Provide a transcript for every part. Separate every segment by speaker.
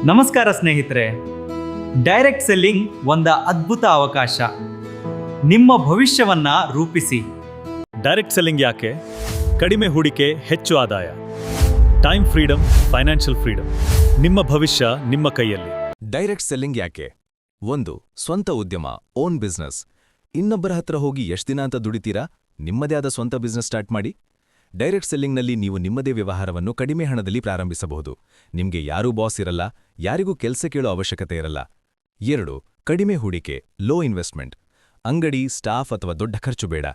Speaker 1: ನಮಸ್ಕಾರ ಸ್ನೇಹಿತರೆ. Direct selling ಒಂದು ಅದ್ಭುತ ಅವಕಾಶ. ನಿಮ್ಮ ಭವಿಷ್ಯವನ್ನ ರೂಪಿಸಿ.
Speaker 2: ಡೈರೆಕ್ಟ್ ಸೆಲ್ಲಿಂಗ್ ಯಾಕೆ? ಕಡಿಮೆ ಹೂಡಿಕೆ, ಹೆಚ್ಚು ಆದಾಯ, ಟೈಮ್ ಫ್ರೀಡಮ್, ಫೈನಾನ್ಷಿಯಲ್ ಫ್ರೀಡಮ್. ನಿಮ್ಮ ಭವಿಷ್ಯ ನಿಮ್ಮ ಕೈಯಲ್ಲಿ.
Speaker 3: ಡೈರೆಕ್ಟ್ ಸೆಲ್ಲಿಂಗ್ ಯಾಕೆ? 1. ಸ್ವಂತ ಉದ್ಯಮ, ಓನ್ ಬಿಸ್ನೆಸ್. ಇನ್ನೊಬ್ಬರ ಹತ್ರ ಹೋಗಿ ಎಷ್ಟು ದಿನ ಅಂತ ದುಡಿತೀರಾ? ನಿಮ್ಮದೇ ಆದ ಸ್ವಂತ ಬಿಸ್ನೆಸ್ ಸ್ಟಾರ್ಟ್ ಮಾಡಿ. ಡೈರೆಕ್ಟ್ ಸೆಲ್ಲಿಂಗ್ನಲ್ಲಿ ನೀವು ನಿಮ್ಮದೇ ವ್ಯವಹಾರವನ್ನು ಕಡಿಮೆ ಹಣದಲ್ಲಿ ಪ್ರಾರಂಭಿಸಬಹುದು. ನಿಮಗೆ ಯಾರೂ ಬಾಸ್ ಇರಲ್ಲ, ಯಾರಿಗೂ ಕೆಲಸ ಕೇಳೋ ಅವಶ್ಯಕತೆ ಇರಲ್ಲ. 2. ಕಡಿಮೆ ಹೂಡಿಕೆ, ಲೋ ಇನ್ವೆಸ್ಟ್ಮೆಂಟ್. ಅಂಗಡಿ, ಸ್ಟಾಫ್ ಅಥವಾ ದೊಡ್ಡ ಖರ್ಚು ಬೇಡ.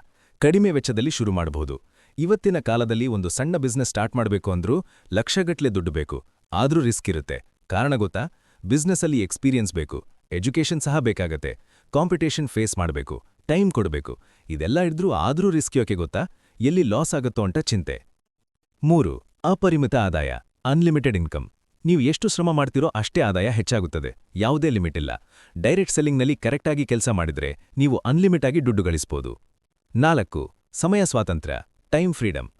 Speaker 3: ಕಡಿಮೆ ವೆಚ್ಚದಲ್ಲಿ ಶುರು ಮಾಡಬಹುದು. ಇವತ್ತಿನ ಕಾಲದಲ್ಲಿ ಒಂದು ಸಣ್ಣ ಬಿಸ್ನೆಸ್ ಸ್ಟಾರ್ಟ್ ಮಾಡಬೇಕು ಅಂದ್ರೂ ಲಕ್ಷಗಟ್ಲೆ ದುಡ್ಡು ಬೇಕು. ಆದ್ರೂ ರಿಸ್ಕ್ ಇರುತ್ತೆ. ಕಾರಣ ಗೊತ್ತಾ? ಬಿಸ್ನೆಸ್ಸಲ್ಲಿ ಎಕ್ಸ್ಪೀರಿಯನ್ಸ್ ಬೇಕು, ಎಜುಕೇಷನ್ ಸಹ ಬೇಕಾಗತ್ತೆ, ಕಾಂಪಿಟೇಷನ್ ಫೇಸ್ ಮಾಡಬೇಕು, ಟೈಮ್ ಕೊಡಬೇಕು. ಇದೆಲ್ಲ ಇದ್ರೂ ಆದ್ರೂ ರಿಸ್ಕ್ ಯಾಕೆ ಗೊತ್ತಾ? ಎಲ್ಲಿ ಲಾಸ್ ಆಗುತ್ತೋ ಅಂತ ಚಿಂತೆ. 3. ಅಪರಿಮಿತ ಆದಾಯ, ಅನ್ಲಿಮಿಟೆಡ್ ಇನ್ಕಮ್. ನೀವು ಎಷ್ಟು ಶ್ರಮ ಮಾಡ್ತಿರೋ ಅಷ್ಟೇ ಆದಾಯ ಹೆಚ್ಚಾಗುತ್ತದೆ. ಯಾವುದೇ ಲಿಮಿಟ್ ಇಲ್ಲ. ಡೈರೆಕ್ಟ್ ಸೆಲ್ಲಿಂಗ್ನಲ್ಲಿ ಕರೆಕ್ಟಾಗಿ ಕೆಲಸ ಮಾಡಿದ್ರೆ ನೀವು ಅನ್ಲಿಮಿಟ್ ಆಗಿ ದುಡ್ಡು ಗಳಿಸ್ಬೋದು. 4. ಸಮಯ ಸ್ವಾತಂತ್ರ್ಯ, ಟೈಮ್ ಫ್ರೀಡಮ್.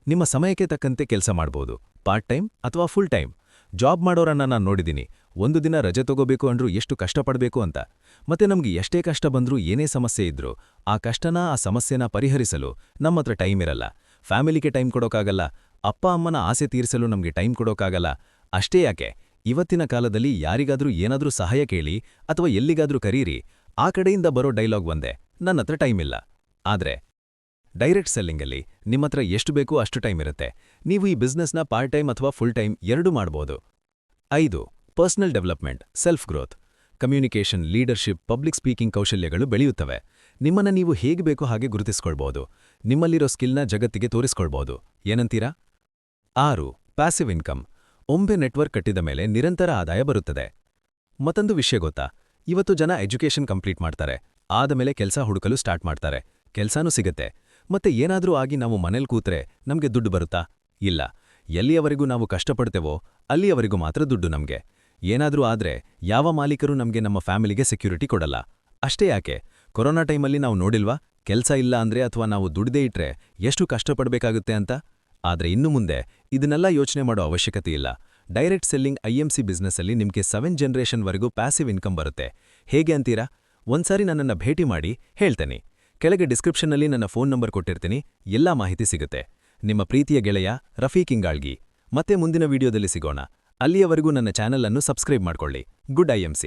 Speaker 3: ನಿಮ್ಮ ಸಮಯಕ್ಕೆ ತಕ್ಕಂತೆ ಕೆಲಸ ಮಾಡ್ಬೋದು. ಪಾರ್ಟ್ ಟೈಮ್ ಅಥವಾ ಫುಲ್ ಟೈಮ್. ಜಾಬ್ ಮಾಡೋರನ್ನ ನಾನು ನೋಡಿದ್ದೀನಿ. ಒಂದು ದಿನ ರಜೆ ತಗೋಬೇಕು ಅಂದ್ರೂ ಎಷ್ಟು ಕಷ್ಟಪಡಬೇಕು ಅಂತ. ಮತ್ತೆ ನಮ್ಗೆ ಎಷ್ಟೇ ಕಷ್ಟ ಬಂದ್ರೂ, ಏನೇ ಸಮಸ್ಯೆ ಇದ್ರೂ ಆ ಕಷ್ಟನ, ಆ ಸಮಸ್ಯೆನ ಪರಿಹರಿಸಲು ನಮ್ಮತ್ರ ಟೈಮ್ ಇರಲ್ಲ. ಫ್ಯಾಮಿಲಿಗೆ ಟೈಮ್ ಕೊಡೋಕ್ಕಾಗಲ್ಲ. ಅಪ್ಪ ಅಮ್ಮನ ಆಸೆ ತೀರಿಸಲು ನಮ್ಗೆ ಟೈಮ್ ಕೊಡೋಕ್ಕಾಗಲ್ಲ. ಅಷ್ಟೇ ಯಾಕೆ, ಇವತ್ತಿನ ಕಾಲದಲ್ಲಿ ಯಾರಿಗಾದ್ರೂ ಏನಾದ್ರೂ ಸಹಾಯ ಕೇಳಿ ಅಥವಾ ಎಲ್ಲಿಗಾದ್ರೂ ಕರೀರಿ, ಆ ಕಡೆಯಿಂದ ಬರೋ ಡೈಲಾಗ್ ಒಂದೇ, ನನ್ನತ್ರ ಟೈಮ್ ಇಲ್ಲ. ಆದ್ರೆ ಡೈರೆಕ್ಟ್ ಸೆಲ್ಲಿಂಗಲ್ಲಿ ನಿಮ್ಮತ್ರ ಎಷ್ಟು ಬೇಕೋ ಅಷ್ಟು ಟೈಮ್ ಇರುತ್ತೆ. ನೀವು ಈ ಬಿಸ್ನೆಸ್ನ ಪಾರ್ಟ್ ಟೈಮ್ ಅಥವಾ ಫುಲ್ ಟೈಮ್ ಎರಡೂ ಮಾಡ್ಬೋದು. 5. Personal development, self growth. Communication, leadership, public speaking ಕೌಶಲ್ಯಗಳು ಬೆಳೆಯುತ್ತವೆ. ನಿಮ್ಮನ್ನ ನೀವು ಹೇಗೆ ಬೇಕೋ ಹಾಗೆ ಗುರುತಿಸ್ಕೊಳ್ಬೋದು. ನಿಮ್ಮಲ್ಲಿರೋ ಸ್ಕಿಲ್ನ ಜಗತ್ತಿಗೆ ತೋರಿಸ್ಕೊಳ್ಬೋದು. ಏನಂತೀರಾ? 6. Passive income. ಒಮ್ಮೆ ನೆಟ್ವರ್ಕ್ ಕಟ್ಟಿದ ಮೇಲೆ ನಿರಂತರ ಆದಾಯ ಬರುತ್ತದೆ. ಮತ್ತೊಂದು ವಿಷಯ ಗೊತ್ತಾ? ಇವತ್ತು ಜನ ಎಜುಕೇಷನ್ ಕಂಪ್ಲೀಟ್ ಮಾಡ್ತಾರೆ, ಆದಮೇಲೆ ಕೆಲಸ ಹುಡುಕಲು ಸ್ಟಾರ್ಟ್ ಮಾಡ್ತಾರೆ. ಕೆಲ್ಸಾನೂ ಸಿಗತ್ತೆ. ಮತ್ತೆ ಏನಾದ್ರೂ ಆಗಿ ನಾವು ಮನೇಲಿ ಕೂತ್ರೆ ನಮ್ಗೆ ದುಡ್ಡು ಬರುತ್ತಾ? ಇಲ್ಲ. ಎಲ್ಲಿಯವರೆಗೂ ನಾವು ಕಷ್ಟಪಡ್ತೇವೋ ಅಲ್ಲಿಯವರೆಗೂ ಮಾತ್ರ ದುಡ್ಡು ನಮ್ಗೆ. ಏನಾದ್ರೂ ಆದ್ರೆ ಯಾವ ಮಾಲೀಕರು ನಮ್ಗೆ, ನಮ್ಮ ಫ್ಯಾಮಿಲಿಗೆ ಸೆಕ್ಯೂರಿಟಿ ಕೊಡಲ್ಲ. ಅಷ್ಟೇ ಯಾಕೆ, ಕೊರೋನಾ ಟೈಮಲ್ಲಿ ನಾವು ನೋಡಿಲ್ವಾ? ಕೆಲ್ಸ ಇಲ್ಲ ಅಂದ್ರೆ ಅಥವಾ ನಾವು ದುಡ್ದೇ ಇಟ್ರೆ ಎಷ್ಟು ಕಷ್ಟಪಡ್ಬೇಕಾಗುತ್ತೆ ಅಂತ. ಆದ್ರೆ ಇನ್ನು ಮುಂದೆ ಇದನ್ನೆಲ್ಲ ಯೋಚನೆ ಮಾಡೋ ಅವಶ್ಯಕತೆ ಇಲ್ಲ. ಡೈರೆಕ್ಟ್ ಸೆಲ್ಲಿಂಗ್ IMC ಬಿಸ್ನೆಸ್ಸಲ್ಲಿ ನಿಮ್ಗೆ 7 ಜನರೇಷನ್ವರೆಗೂ ಪ್ಯಾಸಿವ್ ಇನ್ಕಮ್ ಬರುತ್ತೆ. ಹೇಗೆ ಅಂತೀರಾ? ಒಂದ್ಸಾರಿ ನನ್ನನ್ನ ಭೇಟಿ ಮಾಡಿ ಹೇಳ್ತೇನೆ. ಕೆಳಗೆ ಡಿಸ್ಕ್ರಿಪ್ಷನ್ನಲ್ಲಿ ನನ್ನ ಫೋನ್ ನಂಬರ್ ಕೊಟ್ಟಿರ್ತೀನಿ. ಎಲ್ಲಾ ಮಾಹಿತಿ ಸಿಗುತ್ತೆ. ನಿಮ್ಮ ಪ್ರೀತಿಯ ಗೆಳೆಯ ರಫೀಕ್ ಇಂಗಾಳ್ಗಿ. ಮತ್ತೆ ಮುಂದಿನ ವಿಡಿಯೋದಲ್ಲಿ ಸಿಗೋಣ. ಅಲ್ಲಿಯವರೆಗೂ ನನ್ನ ಚಾನೆಲ್ ಅನ್ನು ಸಬ್ಸ್ಕ್ರೈಬ್ ಮಾಡ್ಕೊಳ್ಳಿ. Good IMC.